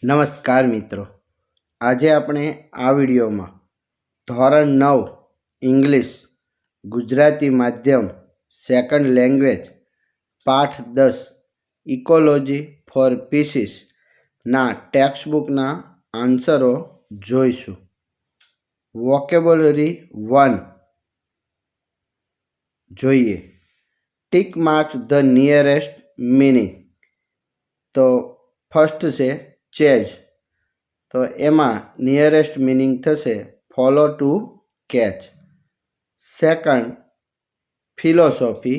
નમસ્કાર મિત્રો, આજે આપણે આ વિડીયોમાં ધોરણ 9 ઇંગ્લિશ ગુજરાતી માધ્યમ સેકન્ડ લેંગ્વેજ પાઠ 10 ઇકોલોજી ફોર પીસીસના ટેક્સ્ટબુકના આન્સરો જોઈશું. વોકેબ્યુલરી 1 જોઈએ. Tick marks the nearest meaning. તો ફર્સ્ટ છે ચેઝ, તો એમાં નિયરેસ્ટ મિનિંગ થશે follow to catch. Second philosophy,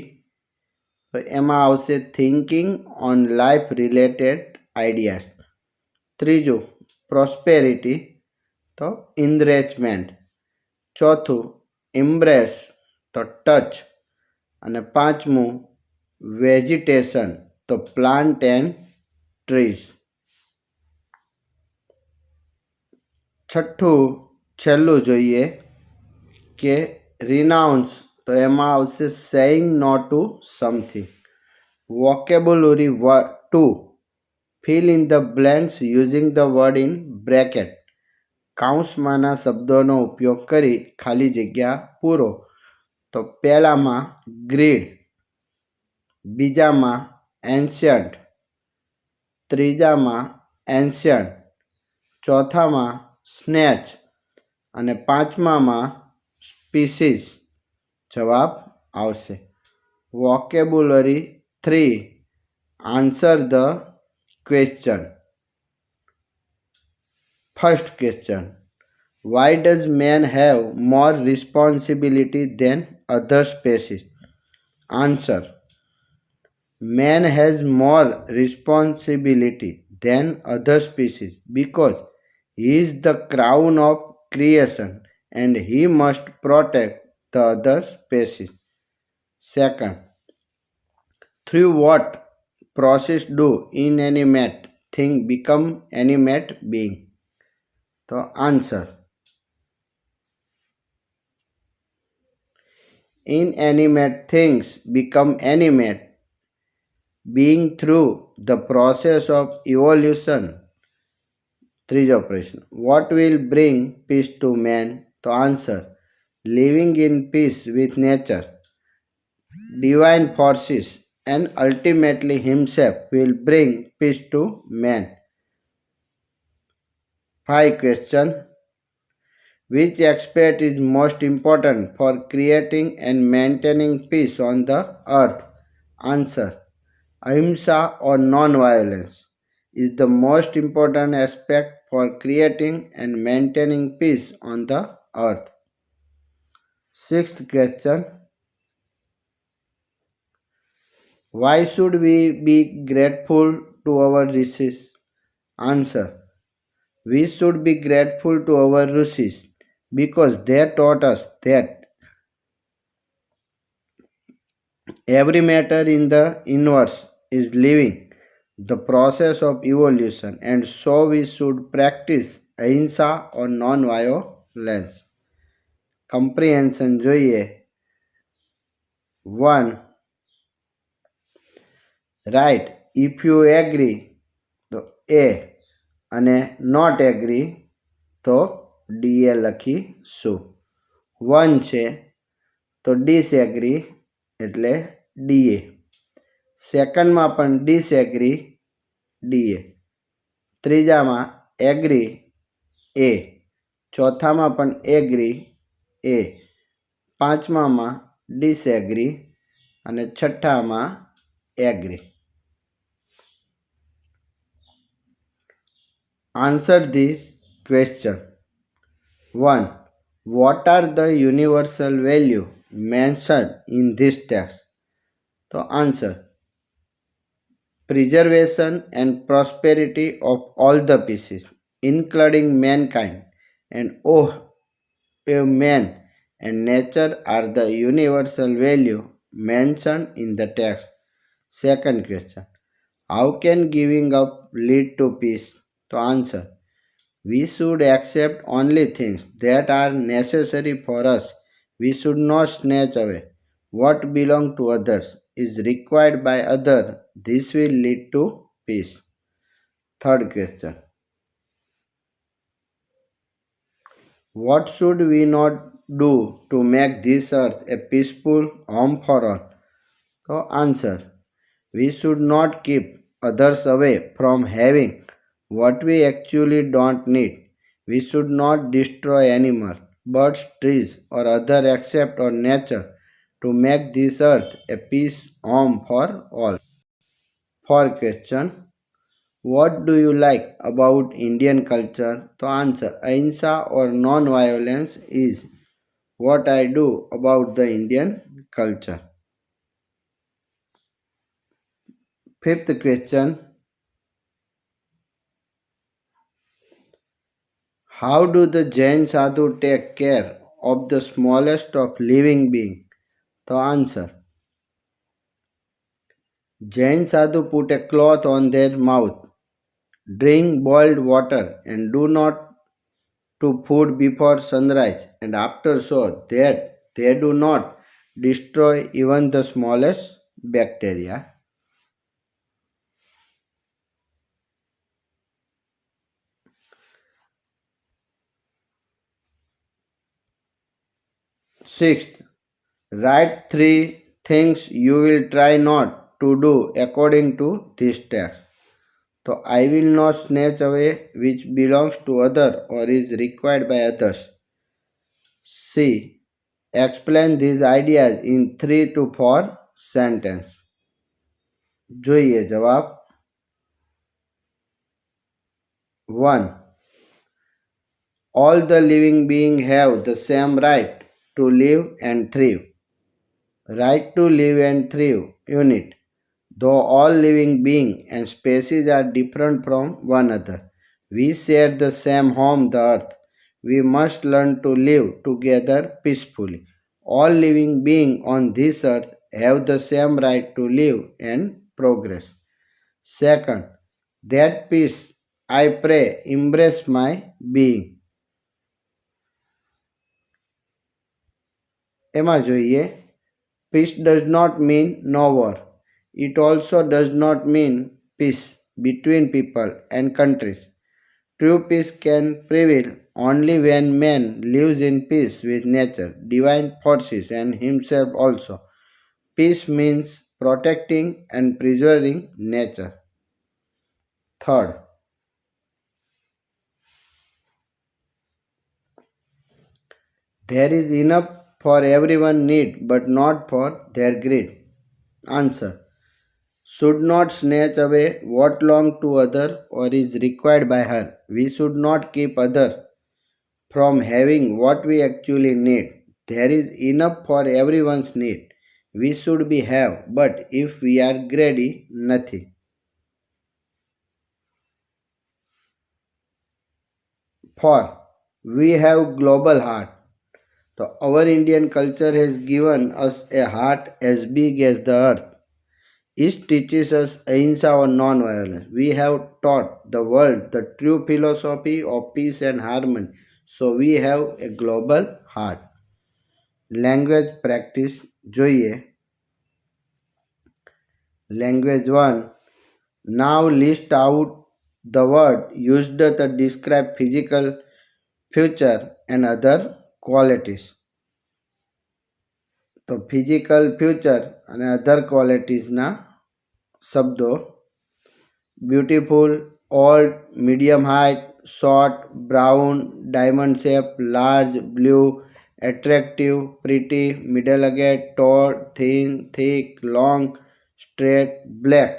તો એમાં આવશે thinking on life related ideas. ત્રીજું પ્રોસ્પેરિટી, તો ઇન્દ્રેચમેન્ટ. ચોથું ઇમ્બ્રેસ, તો ટચ. અને પાંચમું વેજીટેશન, તો પ્લાન્ટ એન્ડ ટ્રીઝ. છઠ્ઠું છેલ્લું જોઈએ કે રિનાઉન્સ, તો એમાં આવશે saying no to something. Vocabulary 2 fill in the blanks using the word in bracket. કાઉન્સમાંના શબ્દોનો ઉપયોગ કરી ખાલી જગ્યા પૂરો. તો પહેલામાં ગ્રીડ, બીજામાં એન્શિયન્ટ, ત્રીજામાં એન્શિયન્ટ, ચોથામાં સ્નેચ અને પાંચમામાં સ્પીસીસ જવાબ આવશે. Vocabulary 3 answer the question. First question, why does man have more responsibility than other species? Answer, man has more responsibility than other species because he is the crown of creation and he must protect the other species. Second, through what process do inanimate things become animate being? So answer, inanimate things become animate being through the process of evolution. ત્રીજો પ્રશ્ન, what will bring peace to man? તો answer, living in peace with nature, divine forces and ultimately himself will bring peace to man. 5 question, which aspect is most important for creating and maintaining peace on the earth? Answer, ahimsa or non-violence is the most important aspect for creating and maintaining peace on the earth. Sixth question, why should we be grateful to our rishis? Answer, we should be grateful to our rishis because they taught us that every matter in the universe is living the process of evolution, and so we should practice ahimsa or non-violence. Comprehension જોઈએ. 1. Right, if you agree તો A અને not agree તો DA લખીશું. 1 છે તો disagree એટલે DA. સેકન્ડમાં પણ ડિસએગ્રી DA. ત્રીજામાં એગ્રી A. ચોથામાં પણ એગ્રી A. પાંચમામાં ડિસએગ્રી અને છઠ્ઠામાં agree. Answer this question. 1. What are the universal value mentioned in this text? So answer, preservation and prosperity of all the species, including mankind, and all man and nature are the universal value mentioned in the text. Second question, how can giving up lead to peace? To answer, we should accept only things that are necessary for us. We should not snatch away what belongs to others is required by others. This will lead to peace. Third question, What should we not do to make this earth a peaceful home for all? So, answer. We should not keep others away from having what we actually don't need. We should not destroy animals, birds, trees, or other except or nature to make this earth a peace home for all. For question, what do you like about Indian culture? To answer, ahimsa or non-violence is what I do about the Indian culture. Fifth question, how do the Jain sadhu take care of the smallest of living beings? The answer, Jain sadhu put a cloth on their mouth, drink boiled water, and do not to food before sunrise, and after so that they do not destroy even the smallest bacteria. Sixth, write three things you will try not to do according to this text. So I will not snatch away which belongs to other or is required by others. C. Explain these ideas in 3 to 4 sentences. જોઈએ જવાબ 1. All the living beings have the same right to live and thrive. Right to live and thrive unit. Though all living beings and species are different from one another, we share the same home, the earth. We must learn to live together peacefully. All living beings on this earth have the same right to live and progress. Second, that peace I pray embrace my being. એમાં જોઈએ peace does not mean no war. It also does not mean peace between people and countries. True peace can prevail only when man lives in peace with nature, divine forces, and himself also. Peace means protecting and preserving nature. Third, there is enough for everyone need but not for their greed. Answer. Should not snatch away what belongs to other or is required by her. We should not keep other from having what we actually need. There is enough for everyone's need. We should be have, but if we are greedy, nothing. 4. We have global heart. So our Indian culture has given us a heart as big as the earth. It teaches us ahimsa or non-violence. We have taught the world the true philosophy of peace and harmony. So we have a global heart. Language practice જોઈએ. Language 1. Now list out the word used to describe physical future and other qualities. તો physical future અને અધર ક્વોલિટીઝના શબ્દો beautiful, old, medium height, short, brown, diamond shape, large, blue, attractive, pretty, middle-aged, tall, thin, thick, long, straight, black.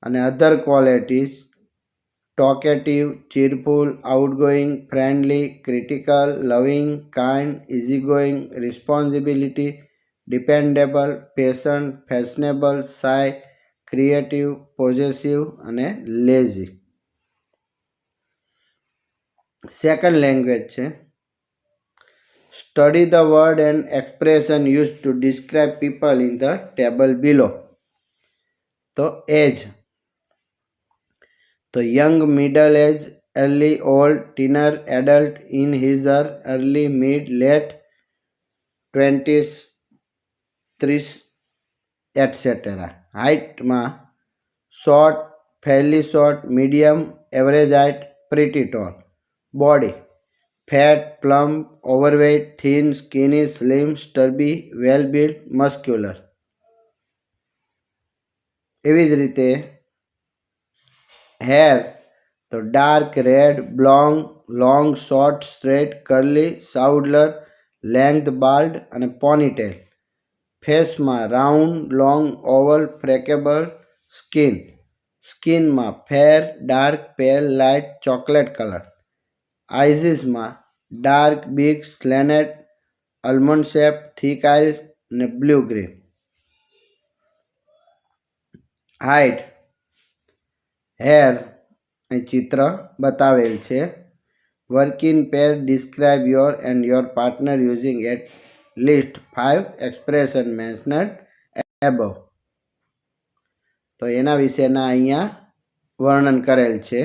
And other qualities talkative, cheerful, outgoing, friendly, critical, loving, kind, easygoing, responsibility, dependable, patient, fashionable, shy, creative possessive અને lazy. Second language છે study the word and expression use to describe people in the table below. તો એજ તો young, middle age, early, old, teener, adult, in his or early, mid, late 20s, 30, etc. હાઇટમાં short, fairly short, medium, average height, pretty tall. Body fat, plump, overweight, thin, skinny, slim, stubby, well built, muscular. એવી જ રીતે hair તો dark, red, blonde, long, short, straight, curly, souder, length, bald અને ponytail. ફેસમાં round, long, oval, freckled, સ્કિનમાં fair, dark, pale, light, chocolate colour. આઈઝીસમાં dark, big, slanted, almond shape, thick eyes ને blue green. Height hair અહીં ચિત્ર બતાવેલ છે. Work in pair describe your and your partner using at least 5 expression mentioned above. તો એના વિશેના અહીંયા વર્ણન કરેલ છે.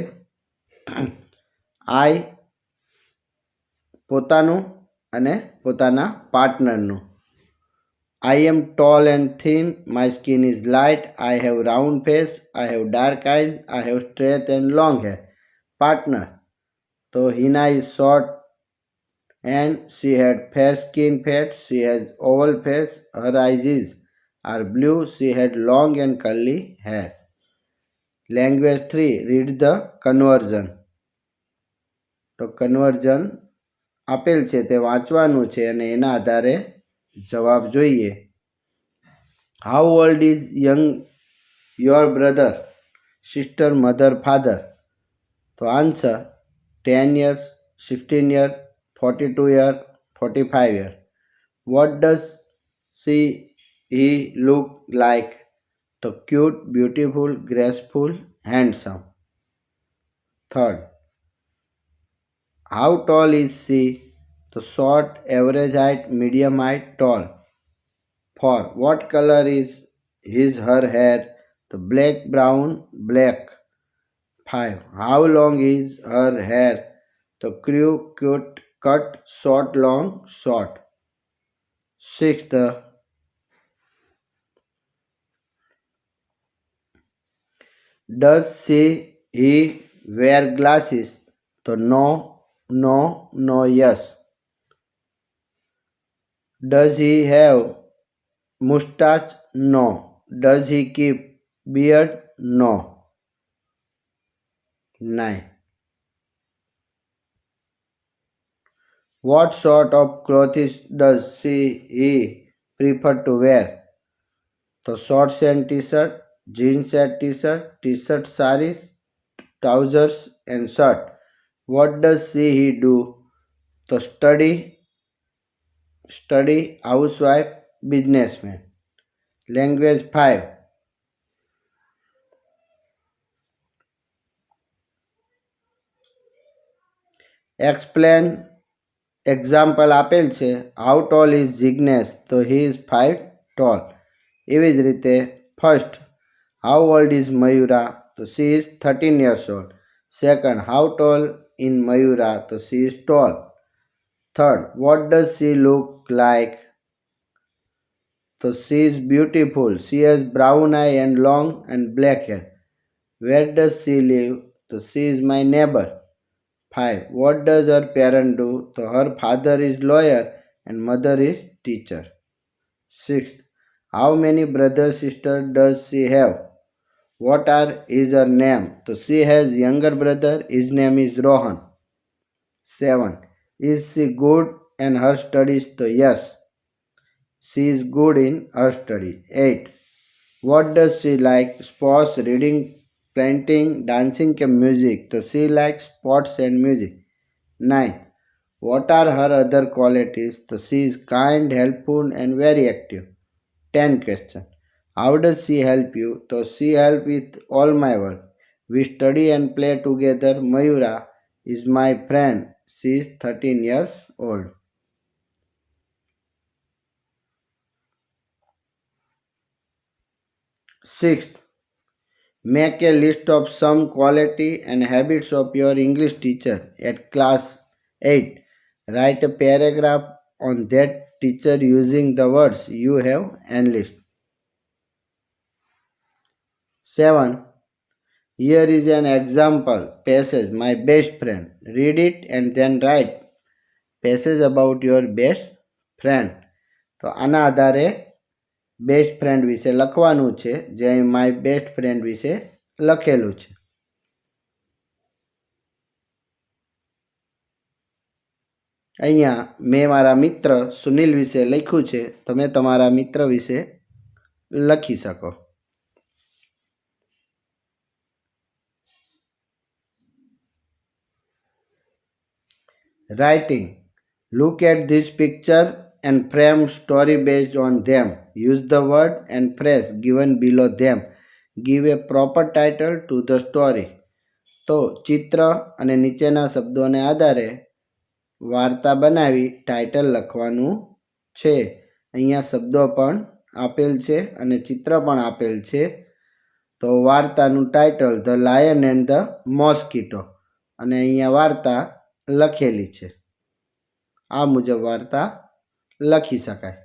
આઈ પોતાનું અને પોતાના પાર્ટનરનું. I am tall and thin, my skin is light, I have round face, I have dark eyes, I have straight and long hair. Partner. So Hina is short and she had fair skin fat, she has oval face, her eyes are blue, she had long and curly hair. Language 3. Read the conversion. તો conversion આપેલ છે તે વાંચવાનું છે અને એના આધારે જવાબ જોઈએ. How old is young your brother, sister, mother, father? તો answer 10 years, 16 years, 42 years, 45 years. What does he look like? તો cute, beautiful, graceful, handsome. Third, how tall is she? તો short, average height, medium height, tall. 4. What color is her hair? The black, brown, black. 5. How long is her hair? The crew, cut, short, long, short. 6. Does he wear glasses? So no, yes. Does he have mustache? No. Does he keep beard? No. 9. What sort of clothes does he prefer to wear? So shorts and t-shirt, jeans and t-shirt, t-shirt, sarees, trousers and shirt. What does he do? So study, housewife, businessman. Language 5. Explain. Example આપેલ છે. How tall is Jignesh? તો he is 5 tall. એવી જ રીતે first, how old is Mayura? તો she is 13 years old. Second, how tall in Mayura? તો she is tall. Third, what does she look like? તો she is beautiful. She has brown eye and long and black hair. Where does she live? તો she is my neighbour. 5. What does her parent do? So her father is lawyer and mother is teacher. 6th, how many brothers sisters does she have? What is her name? So she has younger brother, his name is Rohan. 7. Is she good in her studies? So yes, she is good in her studies. 8. What does she like? Sports, reading, painting, dancing and music. So she likes sports and music. 9. What are her other qualities? So she is kind, helpful and very active. 10 question. How does she help you? So she helps with all my work. We study and play together. Mayura is my friend. She is 13 years old. Sixth, make a list of some quality and habits of your English teacher at class 8. Write a paragraph on that teacher using the words you have enlisted. 7. Here is an example passage, my best friend. Read it and then write passage about your best friend. તો આના આધારે best friend વિશે લખવાનું છે, જે અહીં my best friend વિશે લખેલું છે. અહીંયા મેં મારા મિત્ર સુનિલ વિશે લખ્યું છે. તમે તમારા મિત્ર વિશે લખી શકો. Writing. Look at this picture and frame story based on them. Use the word and phrase given below them. Give a proper title to the story. તો ચિત્ર અને નીચેના શબ્દોને આધારે વાર્તા બનાવી ટાઇટલ લખવાનું છે. અહીંયા શબ્દો પણ આપેલ છે અને ચિત્ર પણ આપેલ છે. તો વાર્તાનું title the lion and the mosquito, અને અહીંયા વાર્તા લખેલી છે. આ મુજબ વાર્તા લખી શકાય.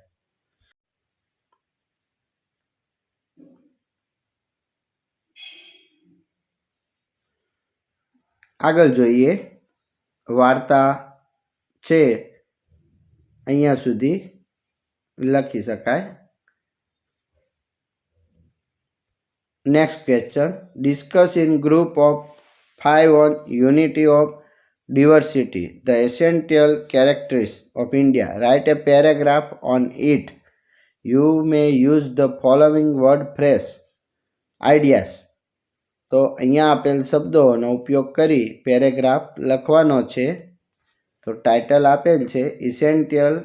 આગળ જોઈએ. વાર્તા છે અહીંયા સુધી લખી શકાય. Next question. Discuss in group of 5 on unity of diversity, the essential characteristics of India. Write a paragraph on it. You may use the following word phrase. Ideas. તો અહીંયા આપેલ શબ્દોનો ઉપયોગ કરી પેરેગ્રાફ લખવાનો છે. તો ટાઇટલ આપેલ છે ઇસેન્શિયલ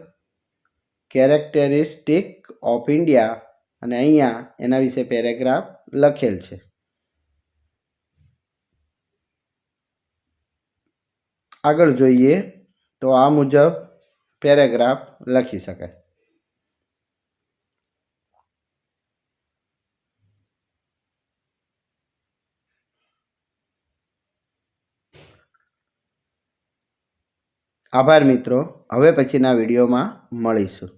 કેરેક્ટરિસ્ટિક ઓફ ઇન્ડિયા, અને અહીંયા એના વિશે પેરેગ્રાફ લખેલ છે. આગળ જોઈએ તો આ મુજબ પેરેગ્રાફ લખી શકાય. આભાર મિત્રો. હવે પછીના વિડીયોમાં મળીશું.